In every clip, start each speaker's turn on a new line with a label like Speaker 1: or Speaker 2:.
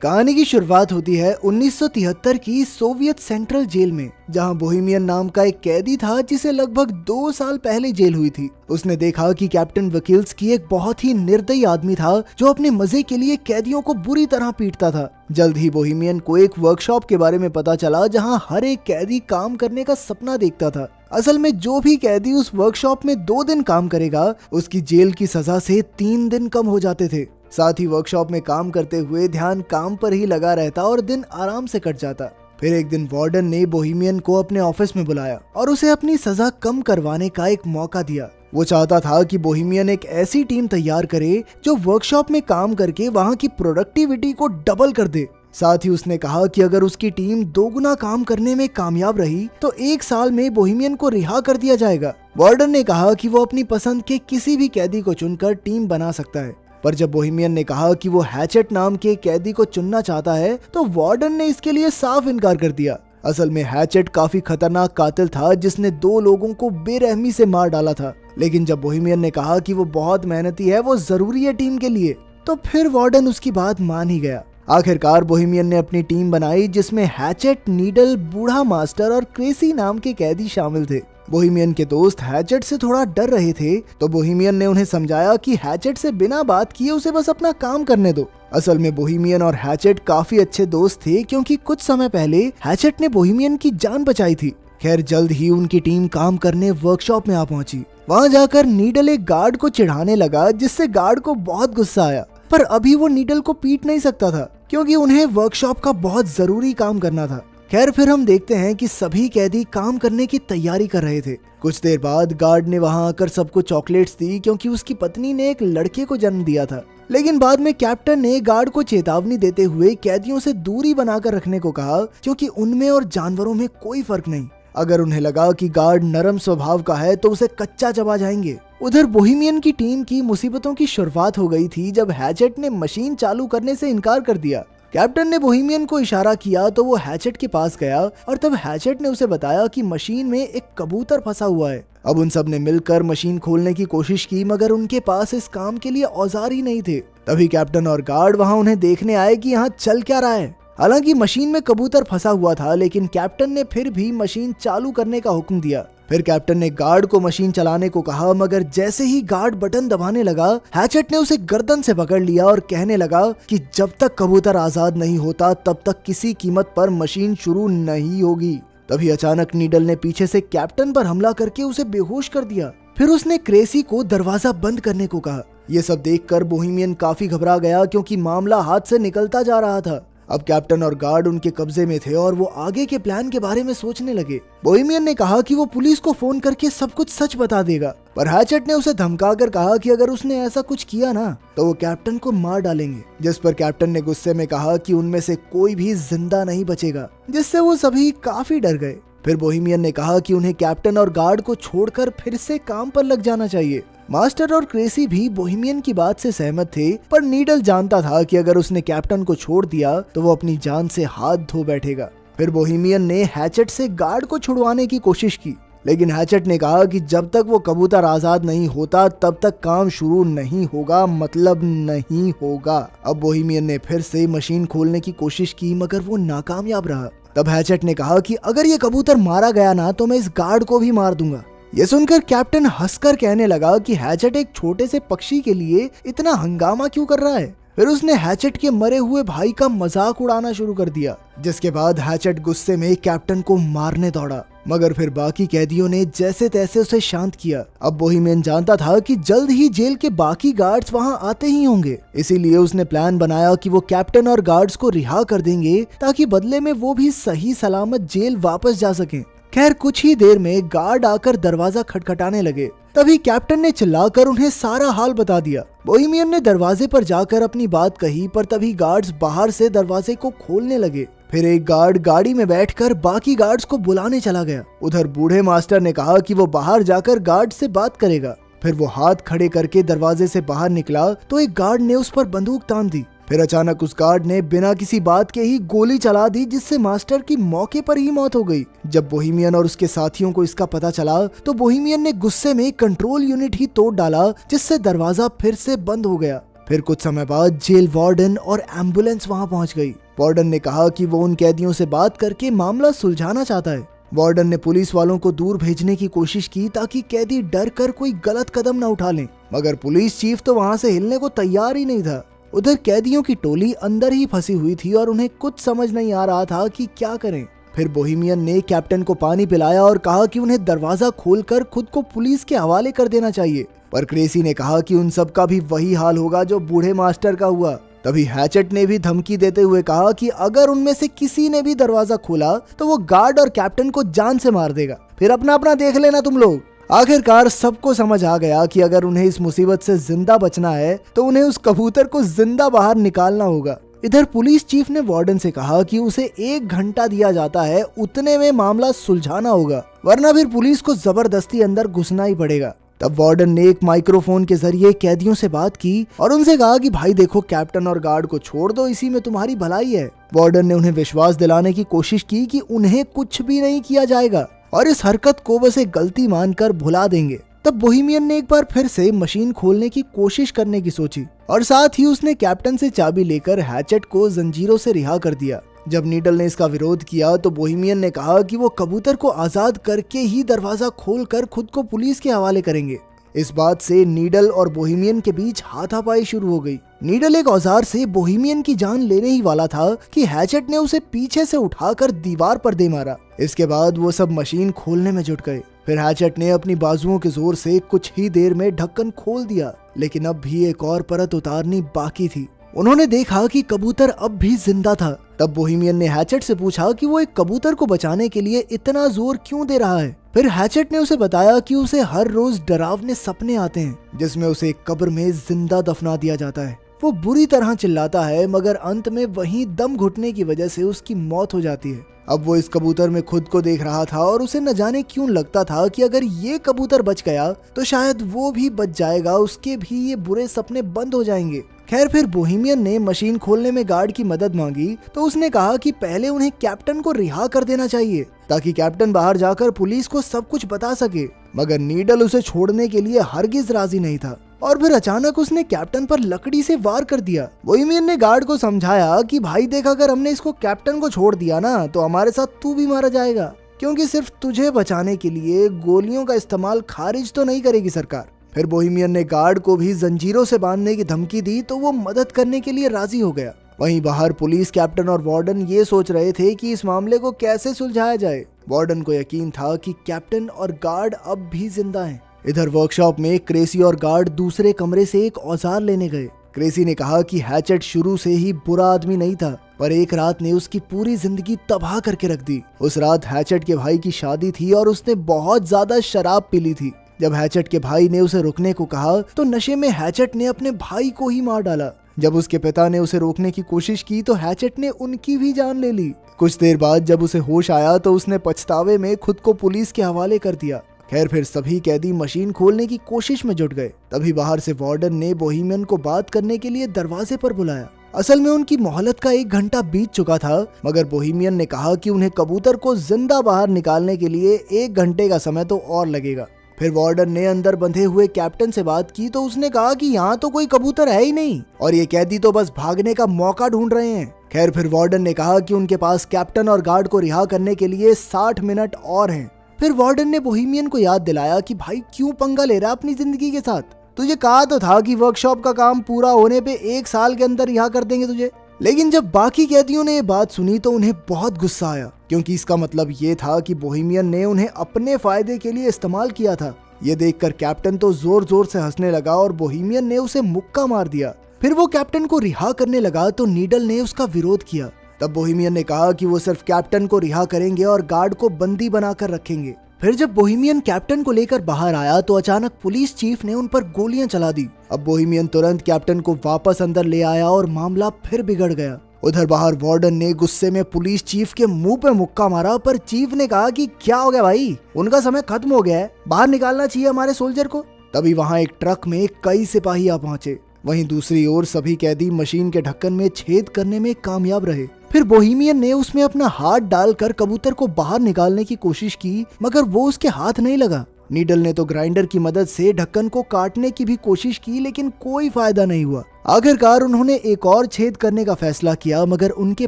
Speaker 1: कहानी की शुरुआत होती है 1973 की सोवियत सेंट्रल जेल में, जहां बोहेमियन नाम का एक कैदी था जिसे लगभग 2 साल पहले जेल हुई थी। उसने देखा कि कैप्टन वकील्स्की एक बहुत ही निर्दयी आदमी था जो अपने मजे के लिए कैदियों को बुरी तरह पीटता था। जल्द ही बोहेमियन को एक वर्कशॉप के बारे में पता चला जहां हर एक कैदी काम करने का सपना देखता था। असल में जो भी कैदी उस वर्कशॉप में 2 दिन काम करेगा उसकी जेल की सजा से 3 दिन कम हो जाते थे। साथ ही वर्कशॉप में काम करते हुए ध्यान काम पर ही लगा रहता और दिन आराम से कट जाता। फिर एक दिन वार्डन ने बोहेमियन को अपने ऑफिस में बुलाया और उसे अपनी सजा कम करवाने का एक मौका दिया। वो चाहता था कि बोहेमियन एक ऐसी टीम तैयार करे जो वर्कशॉप में काम करके वहाँ की प्रोडक्टिविटी को डबल कर दे। साथ ही उसने कहा कि अगर उसकी टीम 2 गुना काम करने में कामयाब रही तो 1 साल में बोहेमियन को रिहा कर दिया जाएगा। वार्डन ने कहा कि वो अपनी पसंद के किसी भी कैदी को चुनकर टीम बना सकता है, पर जब बोहेमियन ने कहा कि वो हैचेट नाम के कैदी को चुनना चाहता है तो वार्डन ने इसके लिए साफ इनकार कर दिया। असल में हैचेट काफी खतरनाक कातिल था जिसने 2 लोगों को बेरहमी से मार डाला था। लेकिन जब बोहेमियन ने कहा कि वो बहुत मेहनती है, वो जरूरी है टीम के लिए, तो फिर वार्डन उसकी बात मान ही गया। आखिरकार बोहेमियन ने अपनी टीम बनाई जिसमें हैचेट, नीडल, बूढ़ा मास्टर और क्रेसी नाम के कैदी शामिल थे। बोहेमियन के दोस्त हैचेट से थोड़ा डर रहे थे तो बोहेमियन ने उन्हें समझाया कि हैचेट से बिना बात किए उसे बस अपना काम करने दो। असल में बोहेमियन और हैचेट काफी अच्छे दोस्त थे क्योंकि कुछ समय पहले हैचेट ने बोहेमियन की जान बचाई थी। खैर जल्द ही उनकी टीम काम करने वर्कशॉप में आ पहुंची। वहां जाकर नीडल एक गार्ड को चिढ़ाने लगा जिससे गार्ड को बहुत गुस्सा आया, पर अभी वो नीडल को पीट नहीं सकता था क्योंकि उन्हें वर्कशॉप का बहुत जरूरी काम करना था। खैर फिर हम देखते हैं कि सभी कैदी काम करने की तैयारी कर रहे थे। कुछ देर बाद गार्ड ने वहां आकर सबको चॉकलेट्स दी क्योंकि उसकी पत्नी ने एक लड़के को जन्म दिया था। लेकिन बाद में कैप्टन ने गार्ड को चेतावनी देते हुए कैदियों से दूरी बनाकर रखने को कहा क्योंकि उनमें और जानवरों में कोई फर्क नहीं। अगर उन्हें लगा कि गार्ड नरम स्वभाव का है तो उसे कच्चा चबा जाएंगे। उधर बोहेमियन की टीम की मुसीबतों की शुरुआत हो गई थी जब हैचेट ने मशीन चालू करने से इनकार कर दिया। कैप्टन ने बोहेमियन को इशारा किया तो वो हैचेट के पास गया और तब हैचेट ने उसे बताया कि मशीन में एक कबूतर फंसा हुआ है। अब उन सब ने मिलकर मशीन खोलने की कोशिश की मगर उनके पास इस काम के लिए औजार ही नहीं थे। तभी कैप्टन और गार्ड वहां उन्हें देखने आए कि यहाँ चल क्या रहा है। हालांकि मशीन में कबूतर फंसा हुआ था लेकिन कैप्टन ने फिर भी मशीन चालू करने का हुक्म दिया। फिर कैप्टन ने गार्ड को मशीन चलाने को कहा मगर जैसे ही गार्ड बटन दबाने लगा हैचेट ने उसे गर्दन से पकड़ लिया और कहने लगा कि जब तक कबूतर आजाद नहीं होता तब तक किसी कीमत पर मशीन शुरू नहीं होगी। तभी अचानक नीडल ने पीछे से कैप्टन पर हमला करके उसे बेहोश कर दिया। फिर उसने क्रेसी को दरवाजा बंद करने को कहा। ये सब देखकर बोहेमियन काफी घबरा गया क्योंकि मामला हाथ से निकलता जा रहा था। अब कैप्टन और गार्ड उनके कब्जे में थे और वो आगे के प्लान के बारे में सोचने लगे। बोहेमियन ने कहा कि वो पुलिस को फोन करके सब कुछ सच बता देगा, पर हैचेट ने उसे धमकाकर कहा कि अगर उसने ऐसा कुछ किया ना तो वो कैप्टन को मार डालेंगे। जिस पर कैप्टन ने गुस्से में कहा कि उनमें से कोई भी जिंदा नहीं बचेगा, जिससे वो सभी काफी डर गए। फिर बोहेमियन ने कहा कि उन्हें कैप्टन और गार्ड को छोड़कर फिर से काम पर लग जाना चाहिए। मास्टर और क्रेसी भी बोहेमियन की बात से सहमत थे, पर नीडल जानता था कि अगर उसने कैप्टन को छोड़ दिया तो वो अपनी जान से हाथ धो बैठेगा। फिर बोहेमियन ने हैचेट से गार्ड को छुड़वाने की कोशिश की, लेकिन हैचेट ने कहा कि जब तक वो कबूतर आजाद नहीं होता तब तक काम शुरू नहीं होगा, मतलब नहीं होगा। अब बोहेमियन ने फिर से मशीन खोलने की कोशिश की मगर वो नाकामयाब रहा। तब हैचेट ने कहा कि अगर ये कबूतर मारा गया ना तो मैं इस गार्ड को भी मार दूंगा। ये सुनकर कैप्टन हंसकर कहने लगा कि हैचेट एक छोटे से पक्षी के लिए इतना हंगामा क्यों कर रहा है। फिर उसने हैचेट के मरे हुए भाई का मजाक उड़ाना शुरू कर दिया, जिसके बाद हैचेट गुस्से में कैप्टन को मारने दौड़ा, मगर फिर बाकी कैदियों ने जैसे तैसे उसे शांत किया। अब बोहेमियन जानता था कि जल्द ही जेल के बाकी गार्ड्स वहां आते ही होंगे, इसीलिए उसने प्लान बनाया कि वो कैप्टन और गार्ड्स को रिहा कर देंगे ताकि बदले में वो भी सही सलामत जेल वापस जा सकें। खैर कुछ ही देर में गार्ड आकर दरवाजा खटखटाने लगे। तभी कैप्टन ने चिल्लाकर उन्हें सारा हाल बता दिया। बोहेमियन ने दरवाजे पर जाकर अपनी बात कही, पर तभी गार्ड्स बाहर से दरवाजे को खोलने लगे। फिर एक गार्ड गाड़ी में बैठकर बाकी गार्ड्स को बुलाने चला गया। उधर बूढ़े मास्टर ने कहा कि वो बाहर जाकर गार्ड से बात करेगा। फिर वो हाथ खड़े करके दरवाजे से बाहर निकला तो एक गार्ड ने उस पर बंदूक तान दी। फिर अचानक उस गार्ड ने बिना किसी बात के ही गोली चला दी, जिससे मास्टर की मौके पर ही मौत हो गई। जब बोहेमियन और उसके साथियों को इसका पता चला तो बोहेमियन ने गुस्से में कंट्रोल यूनिट ही तोड़ डाला, जिससे दरवाजा फिर से बंद हो गया। फिर कुछ समय बाद जेल वार्डन और एम्बुलेंस वहां पहुंच गई। वार्डन ने कहा कि वो उन कैदियों से बात करके मामला सुलझाना चाहता है। वार्डन ने पुलिस वालों को दूर भेजने की कोशिश की ताकि कैदी डर कर कोई गलत कदम न उठा लें, मगर पुलिस चीफ तो वहां से हिलने को तैयार ही नहीं था। उधर कैदियों की टोली अंदर ही फंसी हुई थी और उन्हें कुछ समझ नहीं आ रहा था कि क्या करें। फिर बोहेमियन ने कैप्टन को पानी पिलाया और कहा कि उन्हें दरवाजा खोलकर खुद को पुलिस के हवाले कर देना चाहिए, पर क्रेसी ने कहा कि उन सब का भी वही हाल होगा जो बूढ़े मास्टर का हुआ। तभी हैचेट ने भी धमकी देते हुए कहा कि अगर उनमें से किसी ने भी दरवाजा खोला तो वो गार्ड और कैप्टन को जान से मार देगा, फिर अपना अपना देख लेना तुम लोग। आखिरकार सबको समझ आ गया कि अगर उन्हें इस मुसीबत से जिंदा बचना है तो उन्हें उस कबूतर को जिंदा बाहर निकालना होगा। इधर पुलिस चीफ ने वार्डन से कहा कि उसे 1 घंटा दिया जाता है, उतने में मामला सुलझाना होगा, वरना फिर पुलिस को जबरदस्ती अंदर घुसना ही पड़ेगा। तब वार्डन ने एक माइक्रोफोन के जरिए कैदियों से बात की और उनसे कहा कि भाई देखो, कैप्टन और गार्ड को छोड़ दो, इसी में तुम्हारी भलाई है। वार्डन ने उन्हें विश्वास दिलाने की कोशिश की कि उन्हें कुछ भी नहीं किया जाएगा और इस हरकत को बस एक गलती मानकर भुला देंगे। तब बोहेमियन ने एक बार फिर से मशीन खोलने की कोशिश करने की सोची और साथ ही उसने कैप्टन से चाबी लेकर हैचेट को जंजीरों से रिहा कर दिया। जब नीडल ने इसका विरोध किया तो बोहेमियन ने कहा कि वो कबूतर को आजाद करके ही दरवाजा खोलकर खुद को पुलिस के हवाले करेंगे। इस बात से नीडल और बोहेमियन के बीच हाथापाई शुरू हो गई। नीडल एक औजार से बोहेमियन की जान लेने ही वाला था कि हैचेट ने उसे पीछे से उठाकर दीवार पर दे मारा। इसके बाद वो सब मशीन खोलने में जुट गए। फिर हैचेट ने अपनी बाजुओं के जोर से कुछ ही देर में ढक्कन खोल दिया, लेकिन अब भी एक और परत उतारनी बाकी थी। उन्होंने देखा कि कबूतर अब भी जिंदा था। तब बोहेमियन ने हैचेट से पूछा कि वो एक कबूतर को बचाने के लिए इतना जोर क्यों दे रहा है। फिर हैचेट ने उसे बताया कि उसे हर रोज डरावने सपने आते हैं जिसमें उसे एक कब्र में जिंदा दफना दिया जाता है। वो बुरी तरह चिल्लाता है, मगर अंत में वहीं दम घुटने की वजह से उसकी मौत हो जाती है। अब वो इस कबूतर में खुद को देख रहा था और उसे न जाने क्यों लगता था कि अगर ये कबूतर बच गया तो शायद वो भी बच जाएगा, उसके भी ये बुरे सपने बंद हो जाएंगे। खैर, फिर बोहेमियन ने मशीन खोलने में गार्ड की मदद मांगी तो उसने कहा कि पहले उन्हें कैप्टन को रिहा कर देना चाहिए ताकि कैप्टन बाहर जाकर पुलिस को सब कुछ बता सके, मगर नीडल उसे छोड़ने के लिए हरगिज राजी नहीं था। और फिर अचानक उसने कैप्टन पर लकड़ी से वार कर दिया। बोहेमियन ने गार्ड को समझाया कि भाई देख, अगर हमने इसको कैप्टन को छोड़ दिया ना तो हमारे साथ तू भी मारा जाएगा, क्योंकि सिर्फ तुझे बचाने के लिए गोलियों का इस्तेमाल खारिज तो नहीं करेगी सरकार। फिर बोहेमियन ने गार्ड को भी जंजीरों से बांधने की धमकी दी तो वो मदद करने के लिए राजी हो गया। वहीं बाहर पुलिस, कैप्टन और वार्डन ये सोच रहे थे कि इस मामले को कैसे सुलझाया जाए। वार्डन को यकीन था कि कैप्टन और गार्ड अब भी जिंदा हैं। इधर वर्कशॉप में क्रेसी और गार्ड दूसरे कमरे से एक औजार लेने गए। क्रेसी ने कहा कि हैचेट शुरू से ही बुरा आदमी नहीं था, पर एक रात ने उसकी पूरी जिंदगी तबाह करके रख दी। उस रात हैचेट के भाई की शादी थी और उसने बहुत ज्यादा शराब पी ली थी। जब हैचेट के भाई ने उसे रुकने को कहा तो नशे में हैचेट ने अपने भाई को ही मार डाला। जब उसके पिता ने उसे रोकने की कोशिश की तो हैचेट ने उनकी भी जान ले ली। कुछ देर बाद जब उसे होश आया तो उसने पछतावे में खुद को पुलिस के हवाले कर दिया। खैर, फिर सभी कैदी मशीन खोलने की कोशिश में जुट गए। तभी बाहर से वार्डन ने बोहेमियन को बात करने के लिए दरवाजे पर बुलाया। असल में उनकी मोहलत का 1 घंटा बीत चुका था, मगर बोहेमियन ने कहा कि उन्हें कबूतर को जिंदा बाहर निकालने के लिए 1 घंटे का समय तो और लगेगा। फिर वार्डन ने अंदर बंधे हुए कैप्टन से बात की तो उसने कहा कि यहाँ तो कोई कबूतर है ही नहीं और ये कैदी तो बस भागने का मौका ढूंढ रहे हैं। खैर, फिर वार्डन ने कहा कि उनके पास कैप्टन और गार्ड को रिहा करने के लिए 60 मिनट और हैं। फिर वार्डन ने बोहेमियन को याद दिलाया कि भाई क्यों पंगा ले रहा है अपनी जिंदगी के साथ, तुझे कहा तो था कि वर्कशॉप का काम पूरा होने पे 1 साल के अंदर रिहा कर देंगे तुझे। लेकिन जब बाकी कैदियों ने ये बात सुनी तो उन्हें बहुत गुस्सा आया, क्योंकि इसका मतलब ये था कि बोहेमियन ने उन्हें अपने फायदे के लिए इस्तेमाल किया था। ये देखकर कैप्टन तो जोर जोर से हंसने लगा और बोहेमियन ने उसे मुक्का मार दिया। फिर वो कैप्टन को रिहा करने लगा तो नीडल ने उसका विरोध किया। तब बोहेमियन ने कहा कि वो सिर्फ कैप्टन को रिहा करेंगे और गार्ड को बंदी बनाकर रखेंगे। फिर जब बोहेमियन कैप्टन को लेकर बाहर आया तो अचानक पुलिस चीफ ने उन पर गोलियां चला दी। अब बोहेमियन तुरंत कैप्टन को वापस अंदर ले आया और मामला फिर बिगड़ गया। उधर बाहर वार्डन ने गुस्से में पुलिस चीफ के मुंह पे मुक्का मारा, पर चीफ ने कहा कि क्या हो गया भाई, उनका समय खत्म हो गया है, बाहर निकालना चाहिए हमारे सोल्जर को। तभी वहां एक ट्रक में कई सिपाही आ पहुंचे। वहीं दूसरी ओर सभी कैदी मशीन के ढक्कन में छेद करने में कामयाब रहे। फिर बोहेमियन ने उसमें अपना हाथ डालकर कबूतर को बाहर निकालने की कोशिश की, मगर वो उसके हाथ नहीं लगा। नीडल ने तो ग्राइंडर की मदद से ढक्कन को काटने की भी कोशिश की, लेकिन कोई फायदा नहीं हुआ। आखिरकार उन्होंने एक और छेद करने का फैसला किया, मगर उनके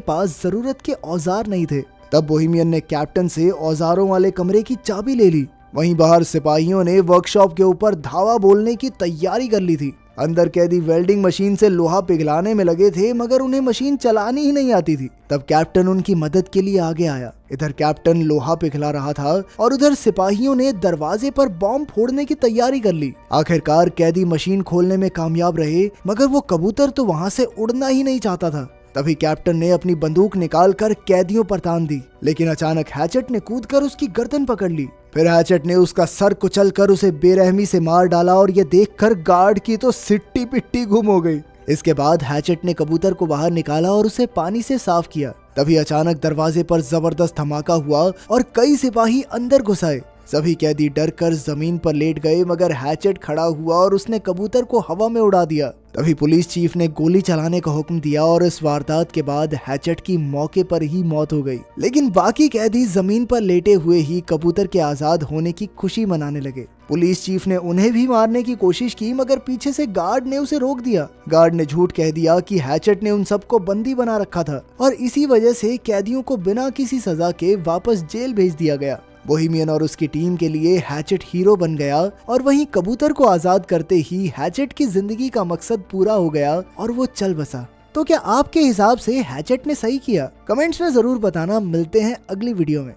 Speaker 1: पास जरूरत के औजार नहीं थे। तब बोहेमियन ने कैप्टन से औजारों वाले कमरे की चाबी ले ली। वहीं बाहर सिपाहियों ने वर्कशॉप के ऊपर धावा बोलने की तैयारी कर ली थी। अंदर कैदी वेल्डिंग मशीन से लोहा पिघलाने में लगे थे, मगर उन्हें मशीन चलानी ही नहीं आती थी। तब कैप्टन उनकी मदद के लिए आगे आया। इधर कैप्टन लोहा पिघला रहा था और उधर सिपाहियों ने दरवाजे पर बॉम्ब फोड़ने की तैयारी कर ली। आखिरकार कैदी मशीन खोलने में कामयाब रहे, मगर वो कबूतर तो वहाँ से उड़ना ही नहीं चाहता था। तभी कैप्टन ने अपनी बंदूक निकालकर कैदियों पर तान दी, लेकिन अचानक हैचेट ने कूदकर उसकी गर्दन पकड़ ली। फिर हैचेट ने उसका सर कुचलकर उसे बेरहमी से मार डाला और ये देखकर गार्ड की तो सिट्टी पिट्टी गुम हो गई। इसके बाद हैचेट ने कबूतर को बाहर निकाला और उसे पानी से साफ किया। तभी अचानक दरवाजे पर जबरदस्त धमाका हुआ और कई सिपाही अंदर घुस आए। सभी कैदी डर कर जमीन पर लेट गए, मगर हैचेट खड़ा हुआ और उसने कबूतर को हवा में उड़ा दिया। तभी पुलिस चीफ ने गोली चलाने का हुक्म दिया और इस वारदात के बाद हैचेट की मौके पर ही मौत हो गई। लेकिन बाकी कैदी जमीन पर लेटे हुए ही कबूतर के आजाद होने की खुशी मनाने लगे। पुलिस चीफ ने उन्हें भी मारने की कोशिश की, मगर पीछे से गार्ड ने उसे रोक दिया। गार्ड ने झूठ कह दिया कि हैचेट ने उन सबको बंदी बना रखा था और इसी वजह से कैदियों को बिना किसी सजा के वापस जेल भेज दिया गया। बोहेमियन और उसकी टीम के लिए हैचेट हीरो बन गया और वहीं कबूतर को आजाद करते ही हैचेट की जिंदगी का मकसद पूरा हो गया और वो चल बसा। तो क्या आपके हिसाब से हैचेट ने सही किया? कमेंट्स में जरूर बताना। मिलते हैं अगली वीडियो में।